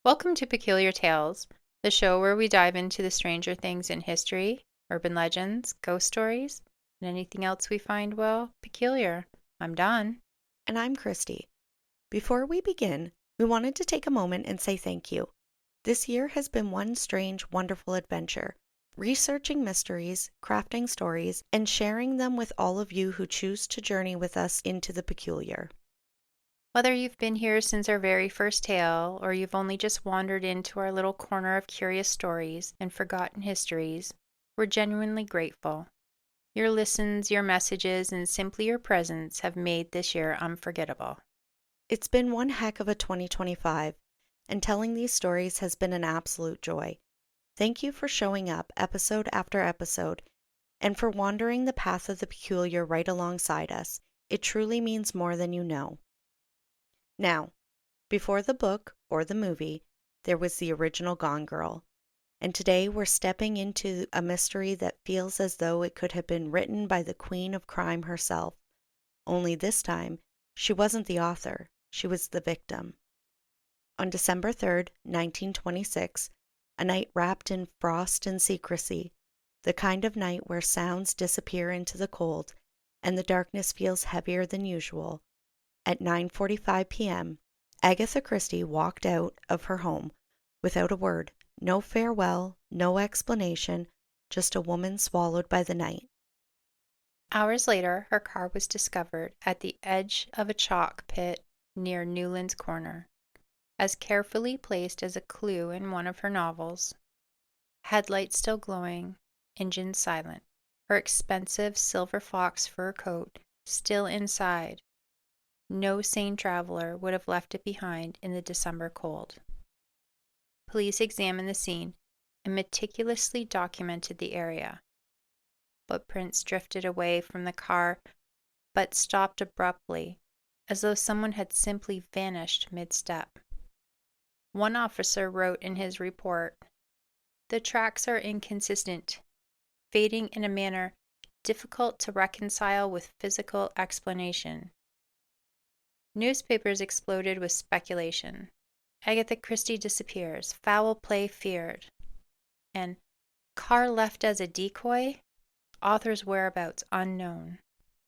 Welcome to Peculiar Tales, the show where we dive into the stranger things in history, urban legends, ghost stories, and anything else we find, well, peculiar. I'm Dawn. And I'm Christy. Before we begin, we wanted to take a moment and say thank you. This year has been one strange, wonderful adventure, researching mysteries, crafting stories, and sharing them with all of you who choose to journey with us into the peculiar. Whether you've been here since our very first tale, or you've only just wandered into our little corner of curious stories and forgotten histories, we're genuinely grateful. Your listens, your messages, and simply your presence have made this year unforgettable. It's been one heck of a 2025, and telling these stories has been an absolute joy. Thank you for showing up episode after episode and for wandering the path of the peculiar right alongside us. It truly means more than you know. Now, before the book or the movie, there was the original Gone Girl. And today we're stepping into a mystery that feels as though it could have been written by the queen of crime herself. Only this time, she wasn't the author, she was the victim. On December 3rd, 1926, a night wrapped in frost and secrecy, the kind of night where sounds disappear into the cold and the darkness feels heavier than usual, at 9:45 p.m., Agatha Christie walked out of her home without a word, no farewell, no explanation, just a woman swallowed by the night. Hours later, her car was discovered at the edge of a chalk pit near Newland's Corner, as carefully placed as a clue in one of her novels. Headlights still glowing, engine silent, her expensive silver fox fur coat still inside. No sane traveler would have left it behind in the December cold. Police examined the scene and meticulously documented the area. Footprints drifted away from the car, but stopped abruptly, as though someone had simply vanished mid-step. One officer wrote in his report, "The tracks are inconsistent, fading in a manner difficult to reconcile with physical explanation." Newspapers exploded with speculation. Agatha Christie disappears, foul play feared. And car left as a decoy, author's whereabouts unknown.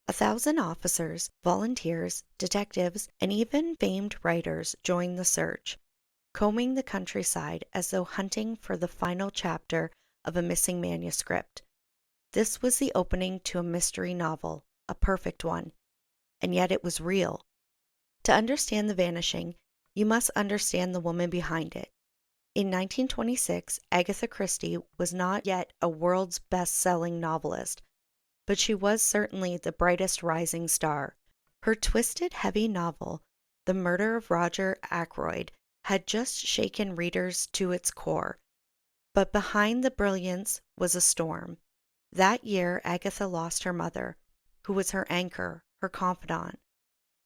1,000 officers, volunteers, detectives, and even famed writers joined the search, combing the countryside as though hunting for the final chapter of a missing manuscript. This was the opening to a mystery novel, a perfect one, and yet it was real. To understand the vanishing, you must understand the woman behind it. In 1926, Agatha Christie was not yet a world's best-selling novelist, but she was certainly the brightest rising star. Her twisted, heavy novel, The Murder of Roger Ackroyd, had just shaken readers to its core. But behind the brilliance was a storm. That year, Agatha lost her mother, who was her anchor, her confidant.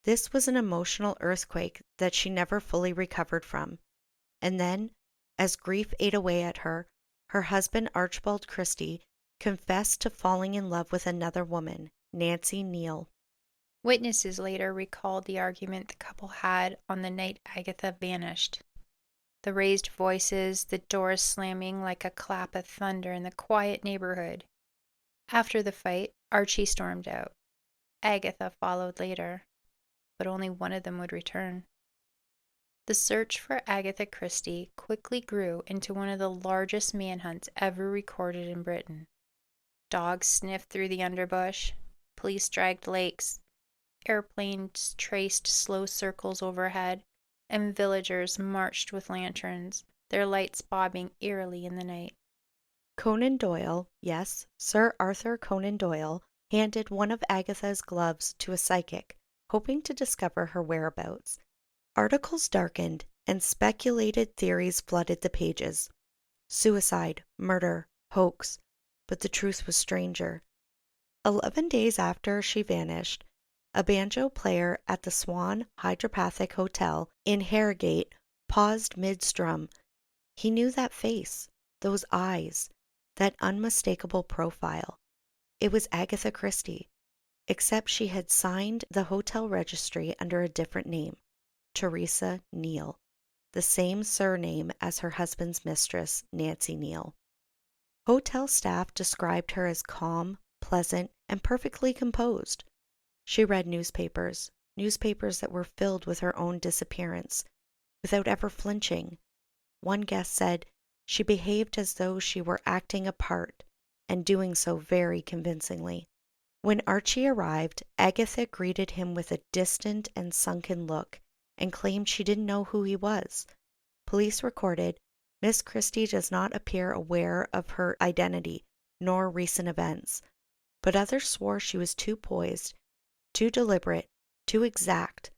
This was an emotional earthquake that she never fully recovered from. And then, as grief ate away at her, her husband Archibald Christie confessed to falling in love with another woman, Nancy Neal. Witnesses later recalled the argument the couple had on the night Agatha vanished. The raised voices, the doors slamming like a clap of thunder in the quiet neighborhood. After the fight, Archie stormed out. Agatha followed later, but only one of them would return. The search for Agatha Christie quickly grew into one of the largest manhunts ever recorded in Britain. Dogs sniffed through the underbush, police dragged lakes, airplanes traced slow circles overhead, and villagers marched with lanterns, their lights bobbing eerily in the night. Conan Doyle, yes, Sir Arthur Conan Doyle, handed one of Agatha's gloves to a psychic, hoping to discover her whereabouts. Articles darkened, and speculated theories flooded the pages. Suicide, murder, hoax, but the truth was stranger. 11 days after she vanished, a banjo player at the Swan Hydropathic Hotel in Harrogate paused mid-strum. He knew that face, those eyes, that unmistakable profile. It was Agatha Christie, except she had signed the hotel registry under a different name, Teresa Neal. the same surname as her husband's mistress, Nancy Neal. Hotel staff described her as calm, pleasant, and perfectly composed. She read newspapers that were filled with her own disappearance, without ever flinching. One guest said she behaved as though she were acting a part, and doing so very convincingly. When Archie arrived, Agatha greeted him with a distant and sunken look, and claimed she didn't know who he was. Police recorded, Miss Christie does not appear aware of her identity, nor recent events, but others swore she was too poised, too deliberate, too exact,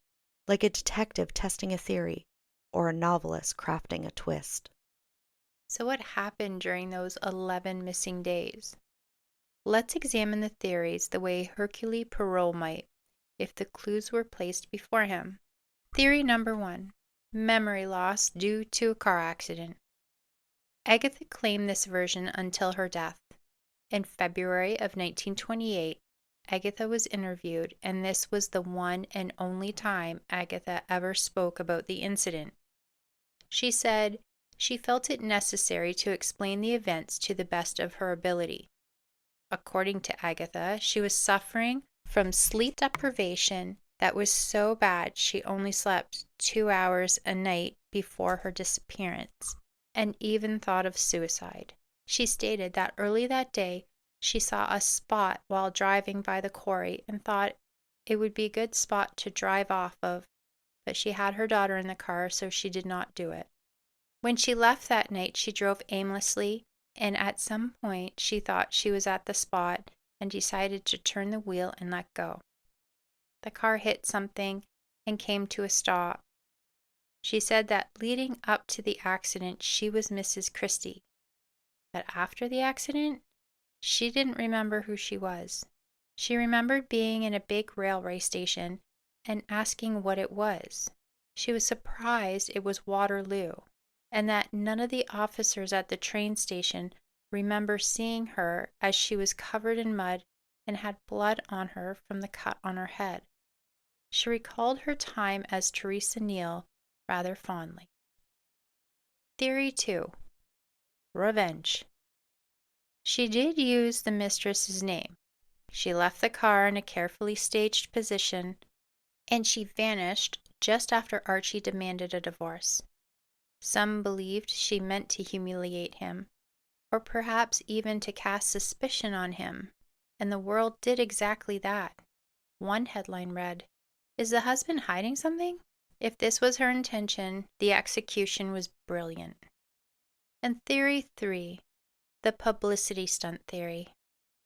like a detective testing a theory, or a novelist crafting a twist. So, what happened during those 11 missing days? Let's examine the theories the way Hercule Poirot might, if the clues were placed before him. Theory number 1: memory loss due to a car accident. Agatha claimed this version until her death. In February of 1928, Agatha was interviewed, and this was the one and only time Agatha ever spoke about the incident. She said she felt it necessary to explain the events to the best of her ability. According to Agatha, she was suffering from sleep deprivation that was so bad she only slept 2 hours a night before her disappearance, and even thought of suicide. She stated that early that day she saw a spot while driving by the quarry and thought it would be a good spot to drive off of, but she had her daughter in the car, so she did not do it. When she left that night, she drove aimlessly, and at some point she thought she was at the spot and decided to turn the wheel and let go. The car hit something and came to a stop. She said that leading up to the accident, she was Mrs. Christie, but after the accident, she didn't remember who she was. She remembered being in a big railway station and asking what it was. She was surprised it was Waterloo, and that none of the officers at the train station remember seeing her, as she was covered in mud and had blood on her from the cut on her head. She recalled her time as Teresa Neal rather fondly. Theory 2: revenge. She did use the mistress's name. She left the car in a carefully staged position, and she vanished just after Archie demanded a divorce. Some believed she meant to humiliate him, or perhaps even to cast suspicion on him, and the world did exactly that. One headline read, "Is the husband hiding something?" If this was her intention, the execution was brilliant. And theory 3: the publicity stunt theory.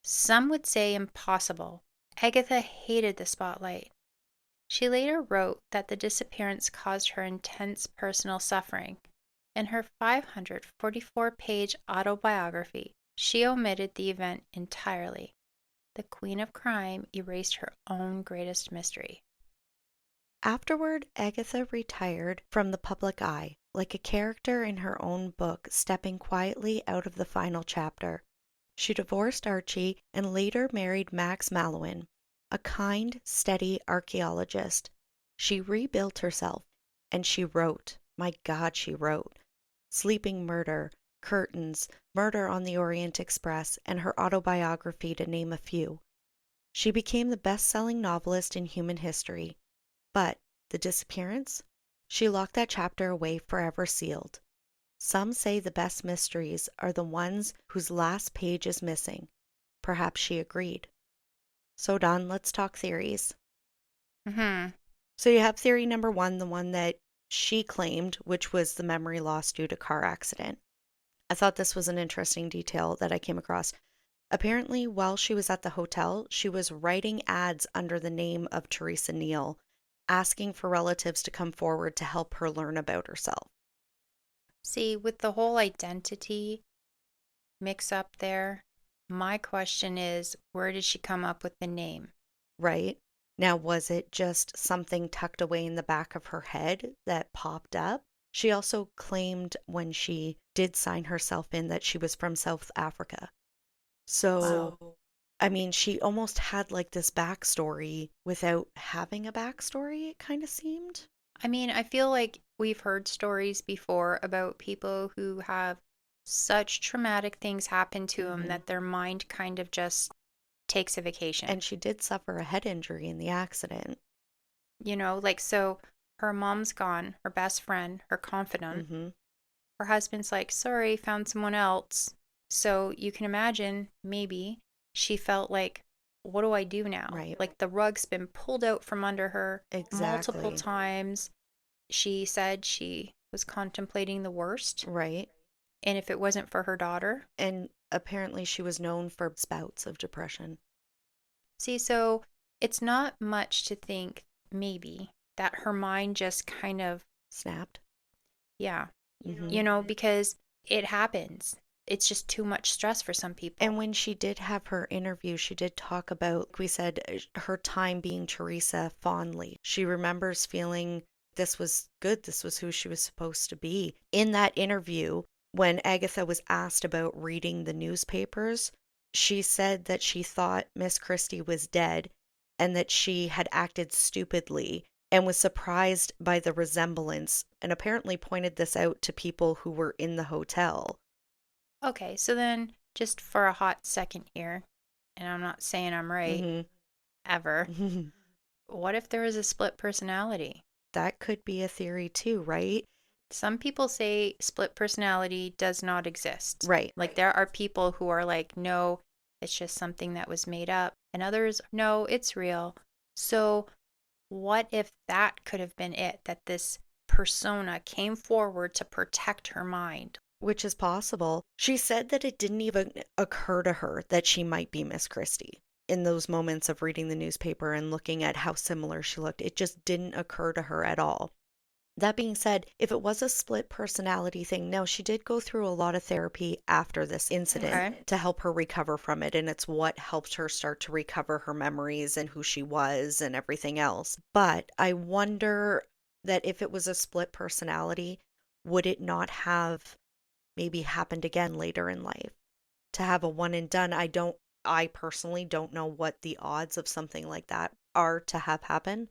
Some would say impossible. Agatha hated the spotlight. She later wrote that the disappearance caused her intense personal suffering. In her 544-page autobiography, she omitted the event entirely. The Queen of Crime erased her own greatest mystery. Afterward, Agatha retired from the public eye, like a character in her own book stepping quietly out of the final chapter. She divorced Archie and later married Max Mallowan, a kind, steady archaeologist. She rebuilt herself, and she wrote. My God, she wrote. Sleeping Murder, Curtains, Murder on the Orient Express, and her autobiography, to name a few. She became the best-selling novelist in human history. But the disappearance? She locked that chapter away forever sealed. Some say the best mysteries are the ones whose last page is missing. Perhaps she agreed. So, Dawn, let's talk theories. Mm-hmm. So you have theory number 1, the one that she claimed, which was the memory loss due to car accident. I thought this was an interesting detail that I came across. Apparently, while she was at the hotel, she was writing ads under the name of Teresa Neal, asking for relatives to come forward to help her learn about herself. See, with the whole identity mix up there, my question is, where did she come up with the name? Right? Now, was it just something tucked away in the back of her head that popped up? She also claimed when she did sign herself in that she was from South Africa. So, Wow. I mean, she almost had like this backstory without having a backstory, it kind of seemed. I mean, I feel like we've heard stories before about people who have such traumatic things happen to them Hmm. that their mind kind of just takes a vacation. And she did suffer a head injury in the accident. Like, so her mom's gone, her best friend, her confidant. Hmm. Her husband's like, sorry, found someone else. So you can imagine maybe she felt like, what do I do now? Right. Like the rug's been pulled out from under her multiple Exactly. times. She said she was contemplating the worst. Right. And if it wasn't for her daughter, And apparently she was known for bouts of depression. see, so it's not much to think maybe that her mind just kind of, Snapped. yeah, Hmm. because it happens. It's just too much stress for some And people. when she did have her interview, she did talk about, like we said, her time being Teresa fondly. She remembers feeling this was good, this was who she was supposed to be. In that interview, when Agatha was asked about reading the newspapers, she said that she thought Miss Christie was dead and that she had acted stupidly and was surprised by the resemblance and apparently pointed this out to people who were in the hotel. Okay, so then just for a hot second here, and I'm not saying I'm right Hmm. ever, what if there was a split personality? That could be a theory too, right? Some people say split personality does not exist. Right. Like there are people who are like, no, it's just something that was made up. And others, no, it's real. So what if that could have been it? That this persona came forward to protect her mind? Which is possible. She said that it didn't even occur to her that she might be Miss Christie. In those moments of reading the newspaper and looking at how similar she looked, it just didn't occur to her at all. That being said, if it was a split personality thing, now she did go through a lot of therapy after this incident Okay. to help her recover from it. And it's what helped her start to recover her memories and who she was and everything else. But I wonder that if it was a split personality, would it not have maybe happened again later in life? To have a one and done, I personally don't know what the odds of something like that are to have happen.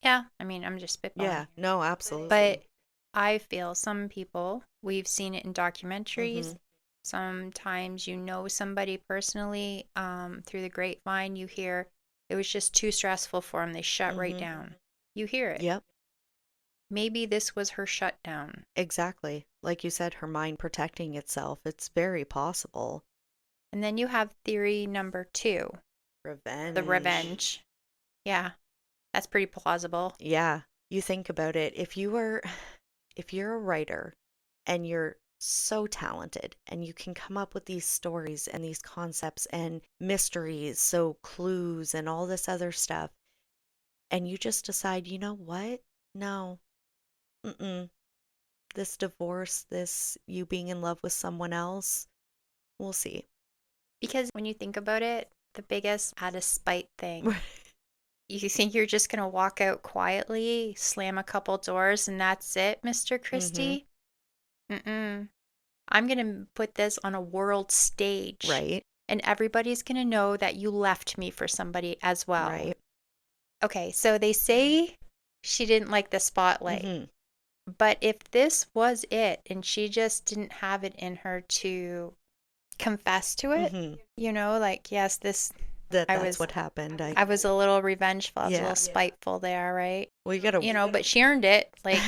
Yeah, I mean, I'm just spitballing Yeah, here. no, absolutely. But I feel some people, we've seen it in Mm-hmm. documentaries. Sometimes somebody personally, through the grapevine, you hear it was just too stressful for them. They shut right Mm-hmm. down. You hear it. Yep, Maybe this was her shutdown. exactly. Like you said, her mind protecting itself. It's very possible. And then you have theory number two, the Revenge. revenge. Yeah, that's pretty plausible. Yeah, you think about it. If you're a writer and you're so talented and you can come up with these stories and these concepts and mysteries, so clues and all this other stuff, and you just decide, you know what? No, mm-mm. This divorce, this you being in love with someone else, we'll see. Because when you think about it, the biggest out of spite thing. You think you're just going to walk out quietly, slam a couple doors, and that's it, Mr. Mm-hmm. Christie? Mm-mm. I'm going to put this on a world stage, Right, and everybody's going to know that you left me for somebody as well. right. Okay, so they say she didn't like the spotlight, Mm-hmm. but if this was it and she just didn't have it in her to confess to it, Mm-hmm. like, yes, I That's was what happened. I was a little revengeful, I was a Yeah. little spiteful there, right? Well, you gotta, But she earned it. Like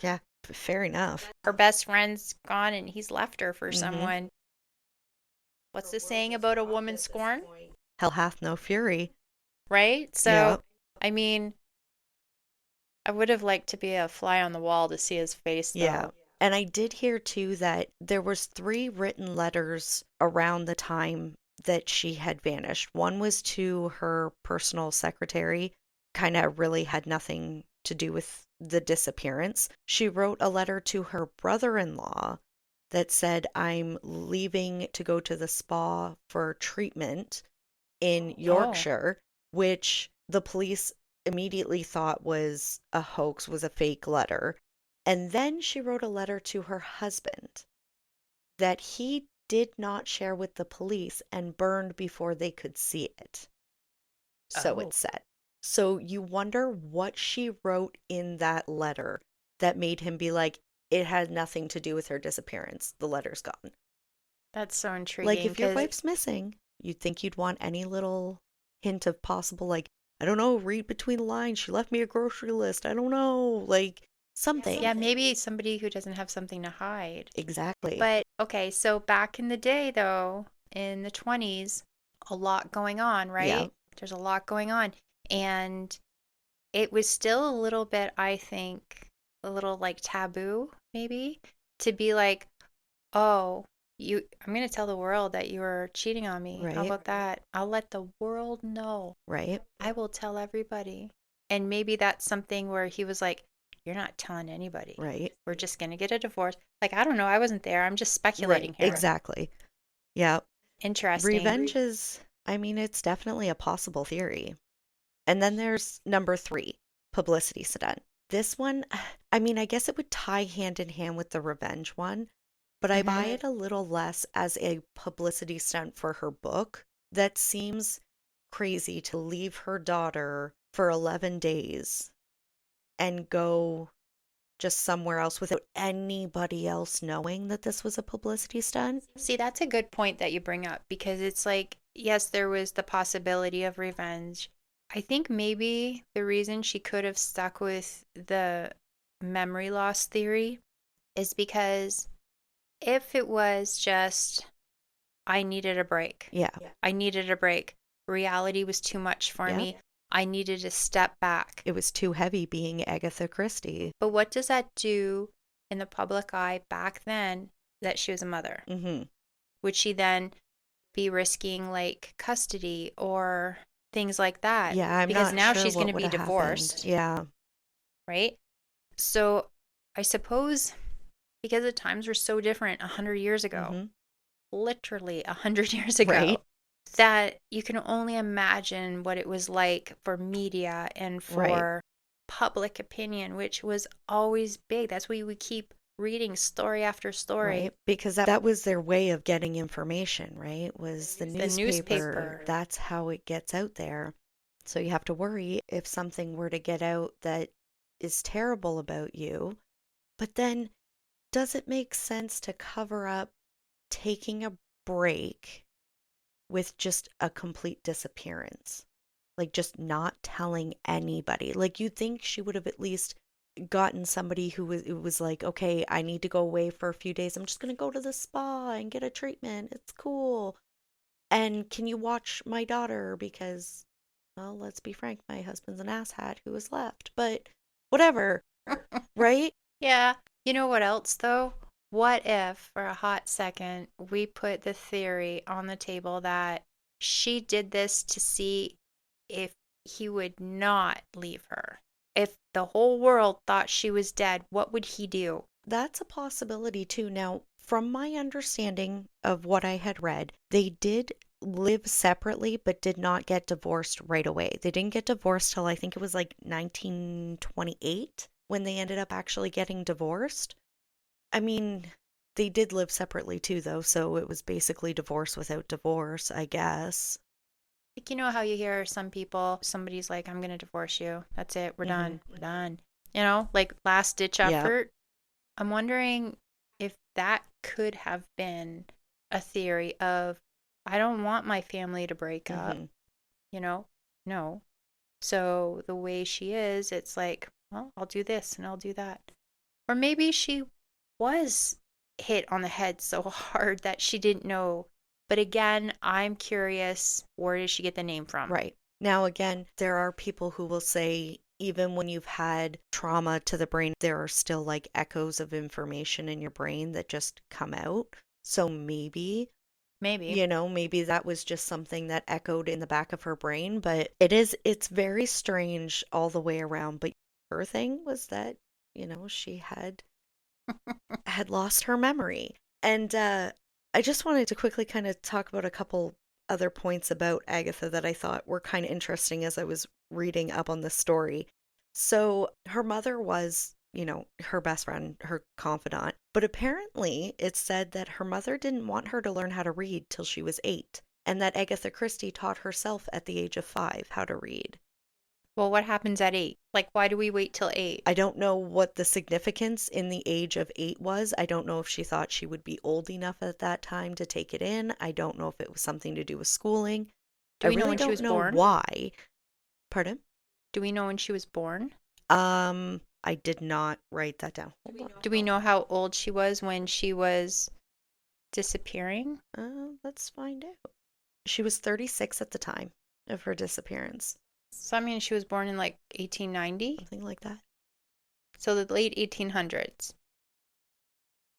yeah, fair enough. her best friend's gone and he's left her for Mm-hmm. someone. What's the saying about a woman scorned? Hell hath no fury. Right? Yeah. So, I mean, I would have liked to be a fly on the wall to see his face Yeah. though. And I did hear too that there was three written letters around the time that she had vanished. One was to her personal secretary, kind of really had nothing to do with the disappearance. She wrote a letter to her brother-in-law that said, I'm leaving to go to the spa for treatment in Oh, Yorkshire, which the police immediately thought was a hoax, was a fake letter. And then she wrote a letter to her husband that he did not share with the police and burned before they could see it. So oh. it said. So you wonder what she wrote in that letter that made him be like, it had nothing to do with her disappearance. The letter's gone. That's so Like, intriguing if your because, wife's missing, you'd think you'd want any little hint of possible, like, I don't know, read between the lines. She left me a grocery list. I don't know. Like, something. yeah, maybe somebody who doesn't have something to hide. Exactly. But okay, so back in the day, though, in the 20s, a lot going on, Yeah. right? There's a lot going on. And it was still a little bit, I think, a little like taboo, maybe, to be like, oh, I'm going to tell the world that you were cheating on me. How Right. about that? I'll let the world know. Right. I will tell everybody. And maybe that's something where he was like, you're not telling anybody. Right. We're just going to get a divorce. Like, I don't know. I wasn't there. I'm just Right. speculating here. Exactly. Yeah. Interesting. Revenge is, I mean, it's definitely a possible theory. And then there's number 3, publicity stunt. This one, I mean, I guess it would tie hand in hand with the revenge one, but I buy Hmm. it a little less as a publicity stunt for her book. That seems crazy to leave her daughter for 11 days and go just somewhere else without anybody else knowing that this was a publicity stunt. See, that's a good point that you bring up because it's like, yes, there was the possibility of revenge. I think maybe the reason she could have stuck with the memory loss theory is because if it was just, I needed a break, Yeah. I needed a break, reality was too much for Yep. me, I needed to step back. It was too heavy being Agatha Christie. But what does that do in the public eye back then that she was a mother? Mm-hmm. Would she then be risking like custody or things like that? Yeah, I'm Because not now sure she's going what to would be have happened. divorced, Yeah. right? So I suppose because the times were so different 100 years ago, Mm-hmm. literally 100 years Right. ago, that you can only imagine what it was like for media and Right. for public opinion, which was always big. That's why we keep reading story after story. Right. Because that was their way of getting information, right? Was the The newspaper. newspaper. That's how it gets out there. So you have to worry if something were to get out that is terrible about you. But then, does it make sense to cover up taking a break with just a complete disappearance? Like just not telling anybody. Like you'd think she would have at least gotten somebody who was, it was like, okay, I need to go away for a few days. I'm just gonna go to the spa and get a treatment. It's cool. And can you watch my daughter? Because, well, let's be frank, my husband's an asshat who was left. But whatever, right? Yeah. You know what else, though? What if, for a hot second, we put the theory on the table that she did this to see if he would not leave her? If the whole world thought she was dead, what would he do? That's a possibility too. Now, from my understanding of what I had read, they did live separately but did not get divorced right away. They didn't get divorced till I think it was like 1928 when they ended up actually getting divorced. I mean, they did live separately too, though, so it was basically divorce without divorce, I guess. Like, you know how you hear some people, somebody's like, I'm going to divorce you. That's it. We're Hmm. done. We're done. You know, like last ditch Yeah. effort. I'm wondering if that could have been a theory of, I don't want my family to break up, Hmm. you know? No. So the way she is, it's like, well, I'll do this and I'll do that. Or maybe she was hit on the head so hard that she didn't know. But again, I'm curious, where did she get the name from? Right. Now, again, there are people who will say even when you've had trauma to the brain, there are still like echoes of information in your brain that just come out. So maybe, Maybe. you know, maybe that was just something that echoed in the back of her brain, but it's very strange all the way around. But her thing was that, you know, she had lost her memory. And I just wanted to quickly kind of talk about a couple other points about Agatha that I thought were kind of interesting as I was reading up on this story. So her mother was, you know, her best friend, her confidant, but apparently it said that her mother didn't want her to learn how to read till she was 8, and that Agatha Christie taught herself at the age of 5 how to read. Well, what happens at 8? Like, why do we wait till 8? I don't know what the significance in the age of 8 was. I don't know if she thought she would be old enough at that time to take it in. I don't know if it was something to do with schooling. I Do we know really when she don't was know born? why. Pardon? Do we know when she was born? I did not write that down. Hold on. Do we know how old she was when she was disappearing? Let's find out. She was 36 at the time of her disappearance. So, I mean, she was born in like 1890? Something like that. So, the late 1800s.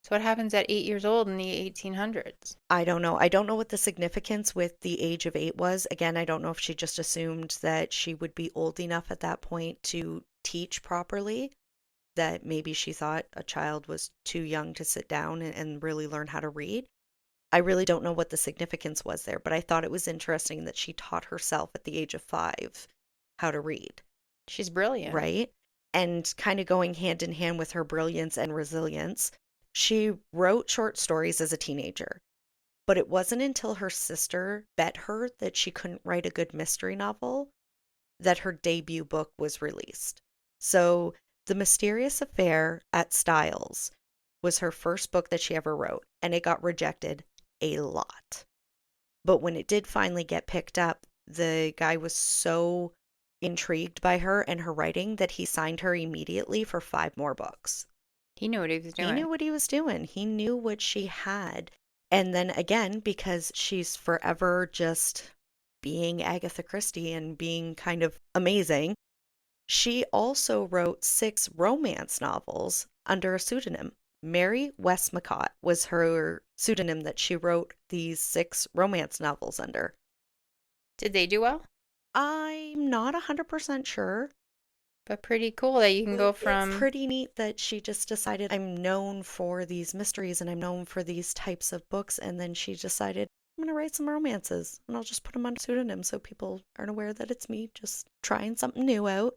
So, what happens at 8 years old in the 1800s? I don't know. I don't know what the significance with the age of 8 was. Again, I don't know if she just assumed that she would be old enough at that point to teach properly, that maybe she thought a child was too young to sit down and really learn how to read. I really don't know what the significance was there, but I thought it was interesting that she taught herself at the age of 5 how to read, She's brilliant. right? And kind of going hand in hand with her brilliance and resilience, she wrote short stories as a teenager. But it wasn't until her sister bet her that she couldn't write a good mystery novel that her debut book was released. So, The Mysterious Affair at Styles was her first book that she ever wrote, and it got rejected a lot. But when it did finally get picked up, the guy was so intrigued by her and her writing that he signed her immediately for 5 more books. He knew what he was He knew doing. what he was doing. He knew what she had. And then again, because she's forever just being Agatha Christie and being kind of amazing, she also wrote 6 romance novels under a pseudonym. Mary Westmacott was her pseudonym that she wrote these 6 romance novels under. Did they do well? I'm not 100% sure. But pretty cool that you can go But it's from. pretty neat that she just decided, I'm known for these mysteries and I'm known for these types of books. And then she decided, I'm going to write some romances and I'll just put them on pseudonym so people aren't aware that it's me just trying something new out.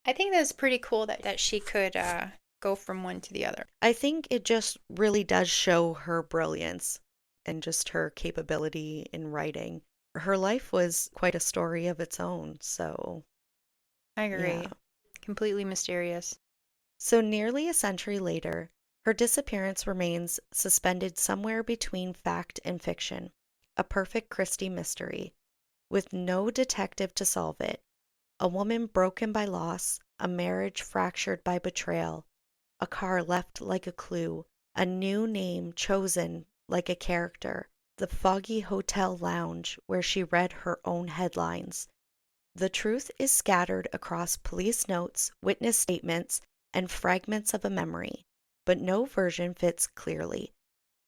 I think that's pretty cool that she could go from one to the other. I think it just really does show her brilliance and just her capability in writing. Her life was quite a story of its own. So, I yeah. agree. Completely mysterious. So, nearly a century later, her disappearance remains suspended somewhere between fact and fiction, a perfect Christie mystery, with no detective to solve it, a woman broken by loss, a marriage fractured by betrayal, a car left like a clue, a new name chosen like a character, the foggy hotel lounge where she read her own headlines. The truth is scattered across police notes, witness statements, and fragments of a memory, but no version fits clearly.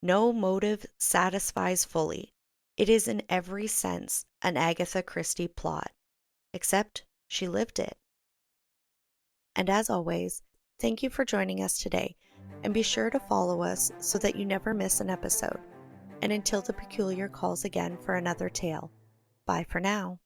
No motive satisfies fully. It is in every sense an Agatha Christie plot, except she lived it. And as always, thank you for joining us today, and be sure to follow us so that you never miss an episode. And until the peculiar calls again for another tale, bye for now.